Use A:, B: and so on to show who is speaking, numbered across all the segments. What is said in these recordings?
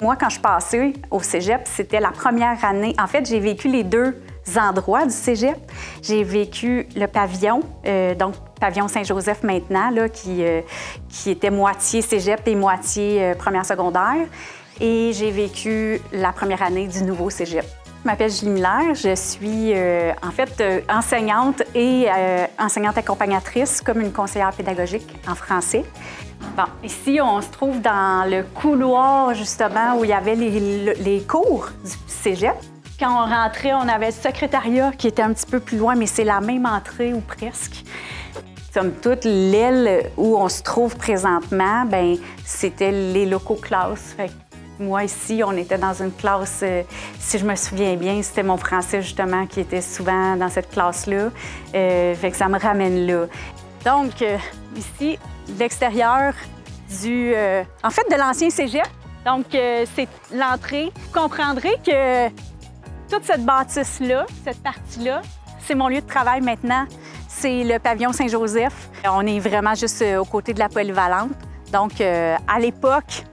A: Moi, quand je passais au cégep, c'était la première année. En fait, j'ai vécu les deux endroits du cégep. J'ai vécu le pavillon, donc pavillon Saint-Joseph maintenant, là, qui était moitié cégep et moitié première secondaire. Et j'ai vécu la première année du nouveau cégep. Je m'appelle Julie Miller, je suis en fait enseignante et enseignante accompagnatrice comme une conseillère pédagogique en français. Bon, ici, on se trouve dans le couloir, justement, où il y avait les cours du cégep. Quand on rentrait, on avait le secrétariat qui était un petit peu plus loin, mais c'est la même entrée ou presque. Somme toute, l'aile où on se trouve présentement, bien, c'était les locaux classes. Fait que moi, ici, on était dans une classe, si je me souviens bien, c'était mon français, justement, qui était souvent dans cette classe-là. Fait que ça me ramène là. Donc, ici, l'extérieur en fait, de l'ancien cégep. Donc, c'est l'entrée. Vous comprendrez que toute cette bâtisse-là, cette partie-là, c'est mon lieu de travail maintenant. C'est le pavillon Saint-Joseph. On est vraiment juste aux côtés de la polyvalente. Donc, à l'époque,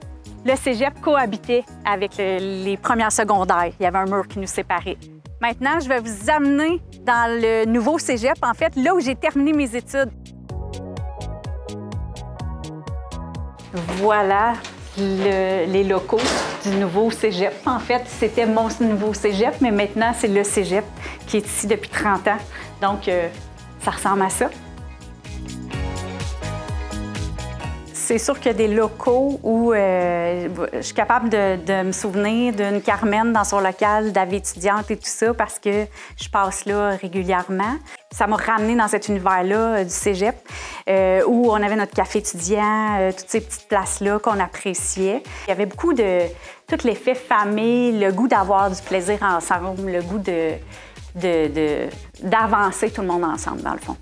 A: le cégep cohabitait avec les premières secondaires. Il y avait un mur qui nous séparait. Maintenant, je vais vous amener dans le nouveau cégep, en fait, là où j'ai terminé mes études. Voilà les locaux du nouveau cégep. En fait, c'était mon nouveau cégep, mais maintenant, c'est le cégep qui est ici depuis 30 ans. Donc, ça ressemble à ça. C'est sûr qu'il y a des locaux où je suis capable de me souvenir d'une Carmen dans son local d'AV étudiante et tout ça parce que je passe là régulièrement. Ça m'a ramené dans cet univers-là du cégep où on avait notre café étudiant, toutes ces petites places-là qu'on appréciait. Il y avait beaucoup de tout l'effet famille, le goût d'avoir du plaisir ensemble, le goût d'avancer tout le monde ensemble, dans le fond.